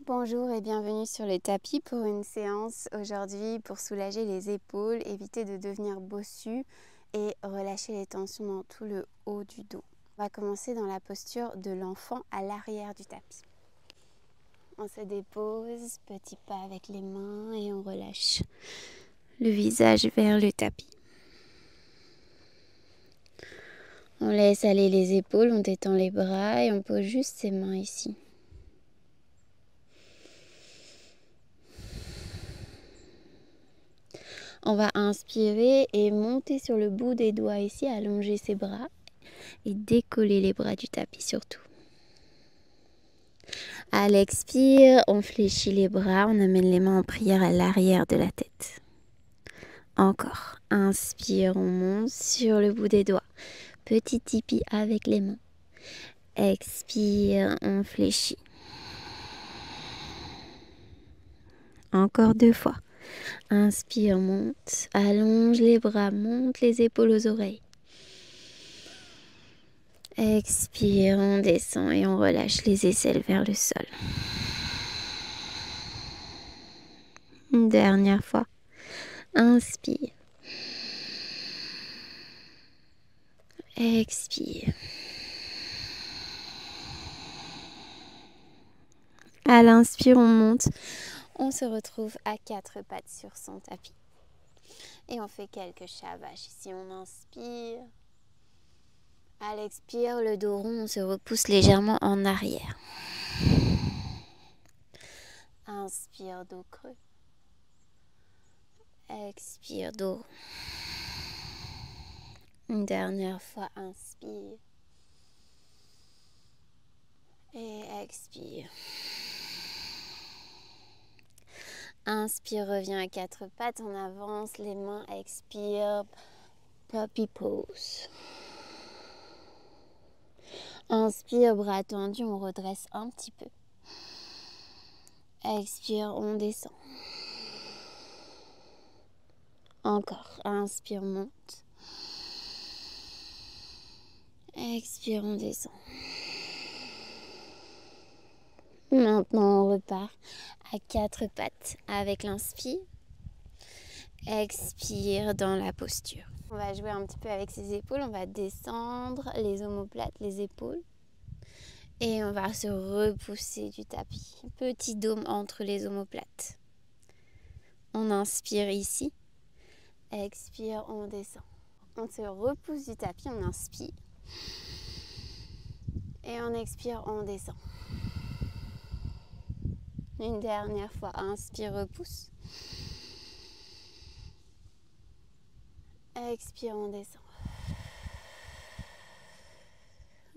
Bonjour et bienvenue sur le tapis pour une séance aujourd'hui pour soulager les épaules, éviter de devenir bossu et relâcher les tensions dans tout le haut du dos. On va commencer dans la posture de l'enfant à l'arrière du tapis. On se dépose, petit pas avec les mains et on relâche le visage vers le tapis. On laisse aller les épaules, on détend les bras et on pose juste ses mains ici. On va inspirer et monter sur le bout des doigts ici, allonger ses bras et décoller les bras du tapis surtout. À l'expire, on fléchit les bras, on amène les mains en prière à l'arrière de la tête. Encore. Inspire, on monte sur le bout des doigts. Petit tipi avec les mains. Expire, on fléchit. Encore 2 fois. Inspire, monte, allonge les bras, monte les épaules aux oreilles. Expire, on descend et on relâche les aisselles vers le sol. Une dernière fois. Inspire. Expire. À l'inspire, on monte. On se retrouve à 4 pattes sur son tapis. Et on fait quelques shavash. Ici, on inspire. À l'expire, le dos rond, on se repousse légèrement en arrière. Inspire, dos creux. Expire, dos rond. Une dernière fois, inspire. Et expire. Inspire, reviens à 4 pattes, on avance, les mains, expire, puppy pose. Inspire, bras tendus, on redresse un petit peu. Expire, on descend. Encore, inspire, monte. Expire, on descend. Maintenant, on repart à 4 pattes avec l'inspire. Expire dans la posture. On va jouer un petit peu avec ses épaules. On va descendre les omoplates, les épaules. Et on va se repousser du tapis. Petit dôme entre les omoplates. On inspire ici. Expire, on descend. On se repousse du tapis, on inspire. Et on expire, on descend. Une dernière fois, inspire, repousse. Expire, on descend.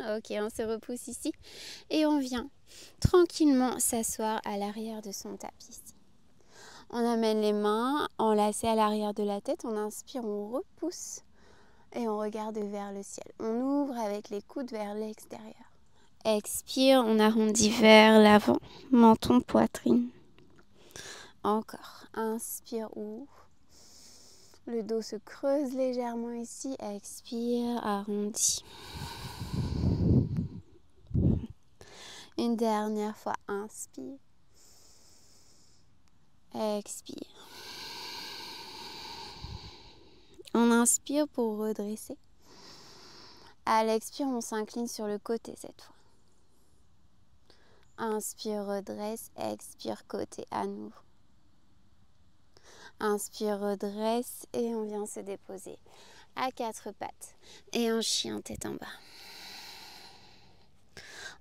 Ok, on se repousse ici. Et on vient tranquillement s'asseoir à l'arrière de son tapis ici. On amène les mains enlacées à l'arrière de la tête. On inspire, on repousse. Et on regarde vers le ciel. On ouvre avec les coudes vers l'extérieur. Expire, on arrondit vers l'avant, menton, poitrine. Encore. Inspire, ouvre. Le dos se creuse légèrement ici. Expire, arrondi. Une dernière fois, inspire. Expire. On inspire pour redresser. À l'expire, on s'incline sur le côté cette fois. Inspire, redresse, expire, côté à nouveau. Inspire, redresse et on vient se déposer à 4 pattes et en chien tête en bas.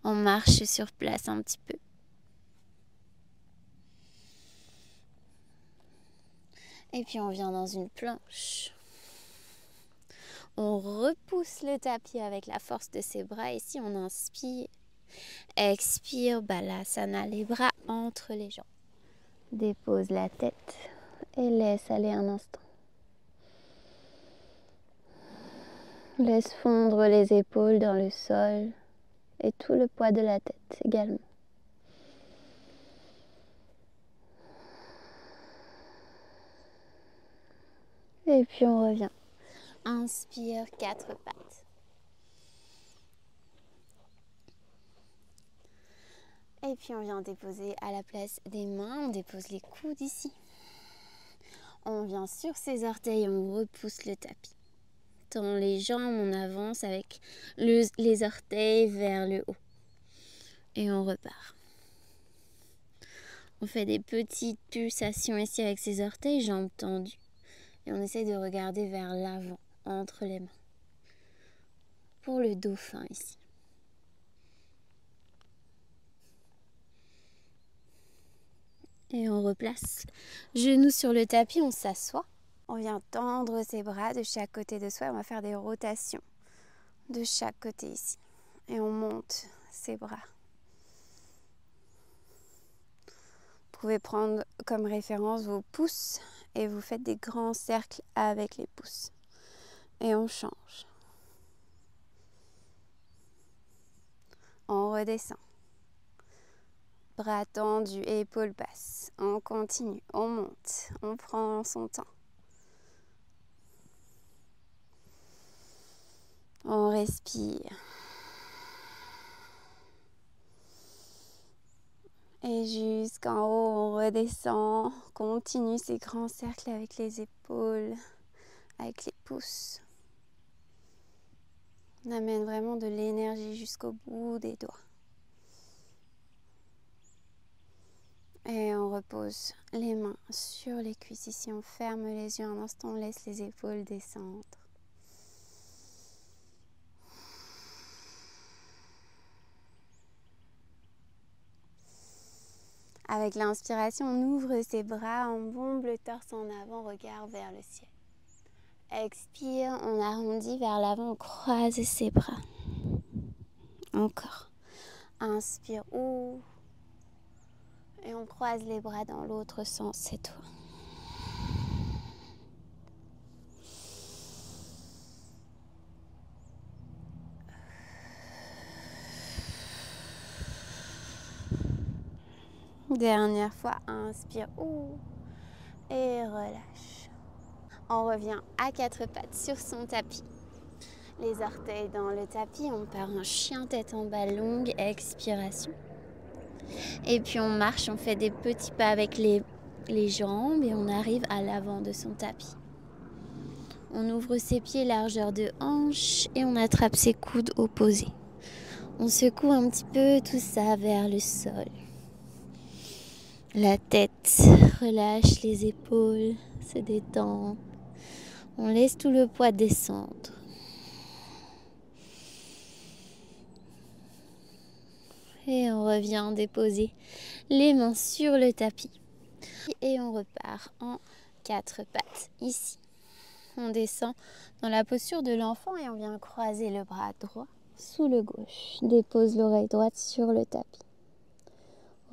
On marche sur place un petit peu. Et puis on vient dans une planche. On repousse le tapis avec la force de ses bras. Ici, on inspire. Expire, balasana, les bras entre les jambes. Dépose la tête et laisse aller un instant. Laisse fondre les épaules dans le sol et tout le poids de la tête également. Et puis on revient. Inspire, 4 pattes. Et puis on vient déposer à la place des mains, on dépose les coudes ici. On vient sur ses orteils, on repousse le tapis. Tend les jambes, on avance avec les orteils vers le haut. Et on repart. On fait des petites pulsations ici avec ses orteils, jambes tendues. Et on essaye de regarder vers l'avant, entre les mains. Pour le dauphin ici. Et on replace genoux sur le tapis, on s'assoit. On vient tendre ses bras de chaque côté de soi. On va faire des rotations de chaque côté ici. Et on monte ses bras. Vous pouvez prendre comme référence vos pouces et vous faites des grands cercles avec les pouces. Et on change. On redescend. Bras tendus, épaules basses. On continue, on monte, on prend son temps. On respire. Et jusqu'en haut, on redescend. Continue ces grands cercles avec les épaules, avec les pouces. On amène vraiment de l'énergie jusqu'au bout des doigts. Et on repose les mains sur les cuisses. Ici, on ferme les yeux un instant, on laisse les épaules descendre. Avec l'inspiration, on ouvre ses bras, on bombe le torse en avant, regard vers le ciel. Expire, on arrondit vers l'avant, on croise ses bras. Encore. Inspire, ouvre. Et on croise les bras dans l'autre sens cette fois. Dernière fois, inspire, ouvre. Et relâche. On revient à quatre pattes sur son tapis. Les orteils dans le tapis, on part en chien tête en bas, longue expiration. Et puis on marche, on fait des petits pas avec les jambes et on arrive à l'avant de son tapis. On ouvre ses pieds largeur de hanche et on attrape ses coudes opposés. On secoue un petit peu tout ça vers le sol. La tête relâche, les épaules se détendent. On laisse tout le poids descendre. Et on revient déposer les mains sur le tapis. Et on repart en quatre pattes. Ici, on descend dans la posture de l'enfant et on vient croiser le bras droit sous le gauche. Dépose l'oreille droite sur le tapis.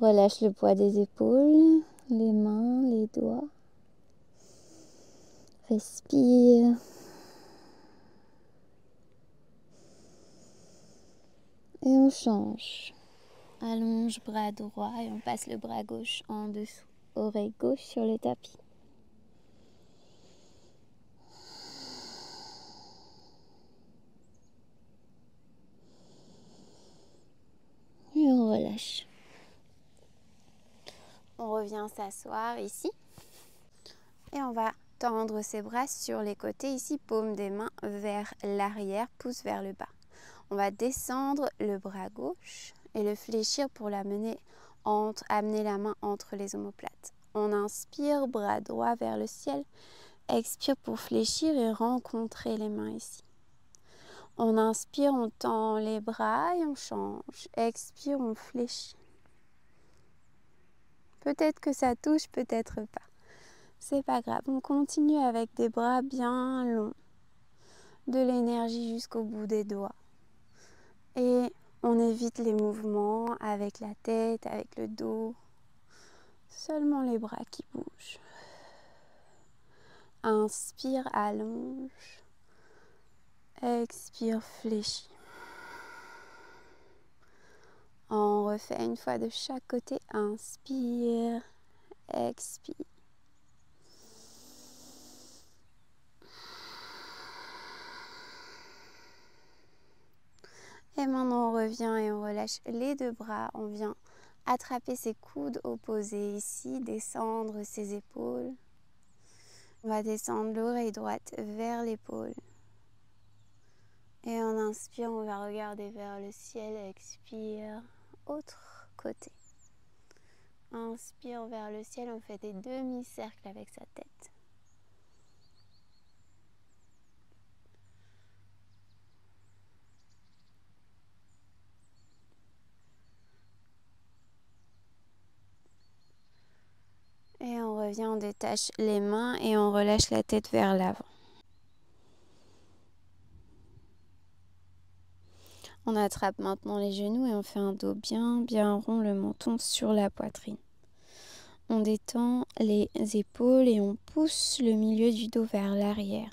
Relâche le poids des épaules, les mains, les doigts. Respire. Et on change. Allonge bras droit et on passe le bras gauche en dessous. Oreille gauche sur le tapis. Et on relâche. On revient s'asseoir ici. Et on va tendre ses bras sur les côtés ici, paume des mains vers l'arrière, pouce vers le bas. On va descendre le bras gauche et le fléchir pour l'amener amener la main entre les omoplates. On inspire, bras droit vers le ciel. Expire pour fléchir et rencontrer les mains ici. On inspire, on tend les bras et on change. Expire, on fléchit. Peut-être que ça touche, peut-être pas. C'est pas grave. On continue avec des bras bien longs. De l'énergie jusqu'au bout des doigts. Et on évite les mouvements avec la tête, avec le dos. Seulement les bras qui bougent. Inspire, allonge. Expire, fléchis. On refait une fois de chaque côté. Inspire, expire. Et maintenant on revient et on relâche les deux bras. On vient attraper ses coudes opposés ici, descendre ses épaules. On va descendre l'oreille droite vers l'épaule. Et en inspire, on va regarder vers le ciel. Expire, autre côté. Inspire vers le ciel, on fait des demi-cercles avec sa tête. Et on revient, on détache les mains et on relâche la tête vers l'avant. On attrape maintenant les genoux et on fait un dos bien rond, le menton sur la poitrine. On détend les épaules et on pousse le milieu du dos vers l'arrière.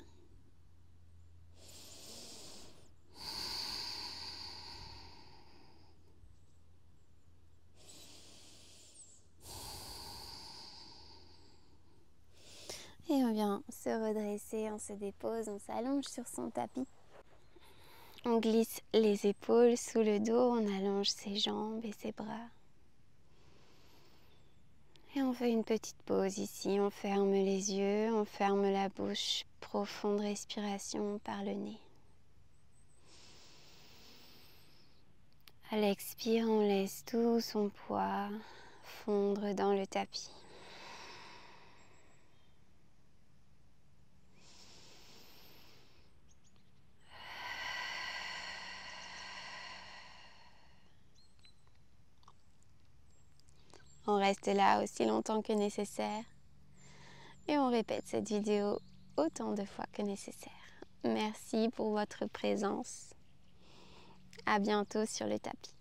Et on vient se redresser, on se dépose, on s'allonge sur son tapis. On glisse les épaules sous le dos, on allonge ses jambes et ses bras. Et on fait une petite pause ici, on ferme les yeux, on ferme la bouche. Profonde respiration par le nez. À l'expire, on laisse tout son poids fondre dans le tapis. On reste là aussi longtemps que nécessaire et on répète cette vidéo autant de fois que nécessaire. Merci pour votre présence. À bientôt sur le tapis.